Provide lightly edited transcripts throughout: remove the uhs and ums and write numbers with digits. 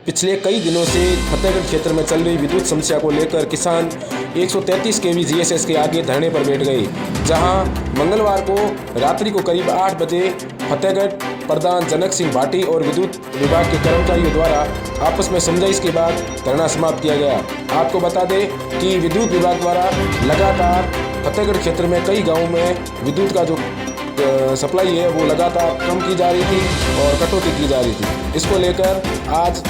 पिछले कई दिनों से फतेहगढ़ क्षेत्र में चल रही विद्युत समस्या को लेकर किसान 133 केवी जीएसएस के आगे धरने पर बैठ गए, जहां मंगलवार को रात्रि को करीब 8 बजे फतेहगढ़ प्रधान जनक सिंह भाटी और विद्युत विभाग के कर्मचारियों द्वारा आपस में समझाइश के बाद धरना समाप्त किया गया। आपको बता दें कि विद्युत विभाग द्वारा लगातार फतेहगढ़ क्षेत्र में कई गाँवों में विद्युत का जो सप्लाई है वो लगातार कम की जा रही थी और कटौती की जा रही थी। इसको लेकर आज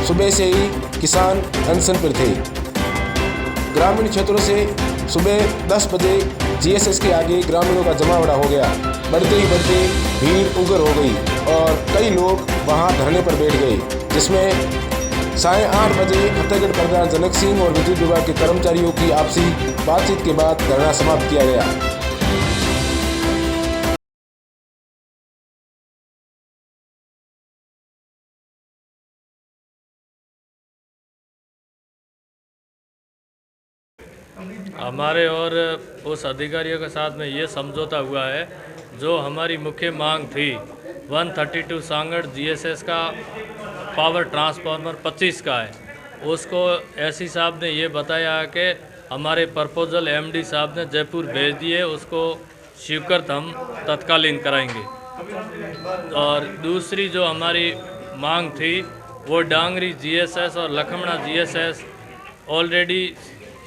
सुबह से ही किसान अनशन पर थे। ग्रामीण क्षेत्रों से सुबह 10 बजे जीएसएस के आगे ग्रामीणों का जमावड़ा हो गया। बढ़ते ही बढ़ते भीड़ उग्र हो गई और कई लोग वहां धरने पर बैठ गए, जिसमें 8:30 बजे फतेहगढ़ प्रधान जनक सिंह और विद्युत विभाग के कर्मचारियों की आपसी बातचीत के बाद धरना समाप्त किया गया। हमारे और उस अधिकारियों के साथ में ये समझौता हुआ है, जो हमारी मुख्य मांग थी 132 सांगड़ जीएसएस का पावर ट्रांसफार्मर 25 का है, उसको एसई साहब ने ये बताया कि हमारे प्रपोजल एमडी साहब ने जयपुर भेज दिए, उसको स्वीकृत हम तत्कालीन कराएंगे। और दूसरी जो हमारी मांग थी वो डांगरी जीएसएस और लखमणा जीएसएस ऑलरेडी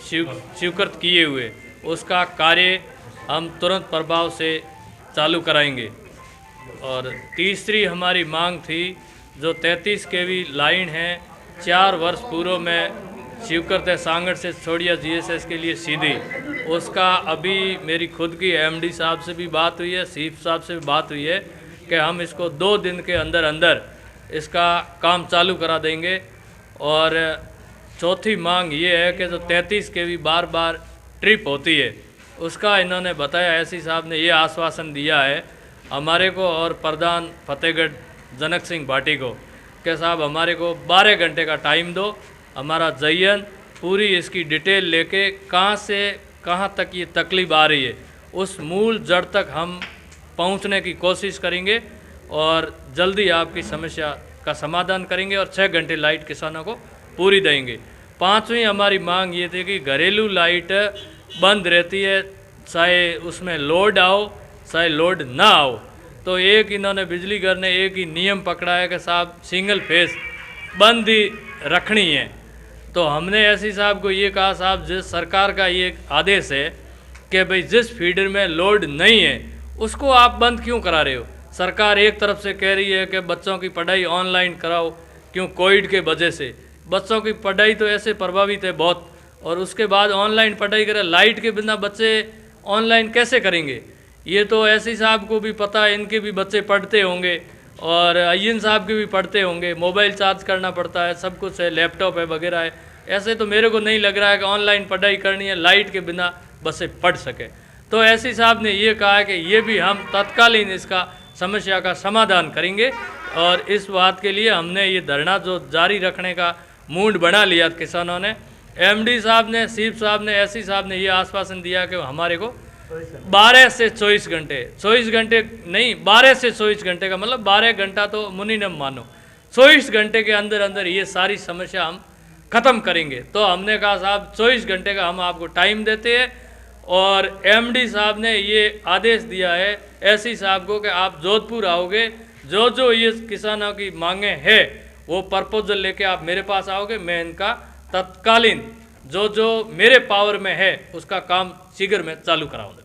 स्वीकृत किए हुए, उसका कार्य हम तुरंत प्रभाव से चालू कराएंगे। और तीसरी हमारी मांग थी जो 33 केवी लाइन है, 4 वर्ष पूर्व में स्वीकृत है सांगड़ से छोड़िया जीएसएस के लिए सीधी, उसका अभी मेरी खुद की एमडी साहब से भी बात हुई है, सीफ साहब से भी बात हुई है कि हम इसको 2 दिन के अंदर अंदर इसका काम चालू करा देंगे। और चौथी मांग ये है कि जो 33 केवी बार बार ट्रिप होती है, उसका इन्होंने बताया, एसई साहब ने ये आश्वासन दिया है हमारे को और प्रधान फतेहगढ़ जनक सिंह भाटी को कि साहब हमारे को 12 घंटे का टाइम दो, हमारा जयन पूरी इसकी डिटेल लेके कहाँ से कहाँ तक ये तकलीफ आ रही है उस मूल जड़ तक हम पहुँचने की कोशिश करेंगे और जल्दी आपकी समस्या का समाधान करेंगे और 6 घंटे लाइट किसानों को पूरी देंगे। 5वीं हमारी मांग ये थी कि घरेलू लाइट बंद रहती है, चाहे उसमें लोड आओ चाहे लोड ना आओ, तो एक इन्होंने बिजली घर ने एक ही नियम पकड़ा है कि साहब सिंगल फेस बंद ही रखनी है। तो हमने एसई साहब को ये कहा, साहब जिस सरकार का ये आदेश है कि भाई जिस फीडर में लोड नहीं है उसको आप बंद क्यों करा रहे हो। सरकार एक तरफ से कह रही है कि बच्चों की पढ़ाई ऑनलाइन कराओ, क्यों कोविड के वजह से बच्चों की पढ़ाई तो ऐसे प्रभावित है बहुत, और उसके बाद ऑनलाइन पढ़ाई करें, लाइट के बिना बच्चे ऑनलाइन कैसे करेंगे। ये तो एसई साहब को भी पता है, इनके भी बच्चे पढ़ते होंगे और अय्यन साहब के भी पढ़ते होंगे, मोबाइल चार्ज करना पड़ता है, सब कुछ है, लैपटॉप है वगैरह है। ऐसे तो मेरे को नहीं लग रहा है कि ऑनलाइन पढ़ाई करनी है लाइट के बिना बच्चे पढ़ सके। तो एसई साहब ने ये कहा है कि ये भी हम तत्कालीन इसका समस्या का समाधान करेंगे और इस बात के लिए हमने ये धरना जो जारी रखने का मूड बना लिया किसानों ने। एमडी साहब ने, सीफ साहब ने, एसई साहब ने ये आश्वासन दिया कि हमारे को 12 से 24 घंटे, 24 घंटे नहीं 12 से 24 घंटे का मतलब 12 घंटा तो मुनि न मानो, 24 घंटे के अंदर अंदर ये सारी समस्या हम ख़त्म करेंगे। तो हमने कहा साहब 24 घंटे का हम आपको टाइम देते हैं और एमडी साहब ने ये आदेश दिया है एसई साहब को कि आप जोधपुर आओगे, जो जो ये किसानों की मांगें हैं वो प्रपोजल लेके आप मेरे पास आओगे, मैं इनका तत्कालीन जो जो मेरे पावर में है उसका काम शीघ्र में चालू कराऊंगा।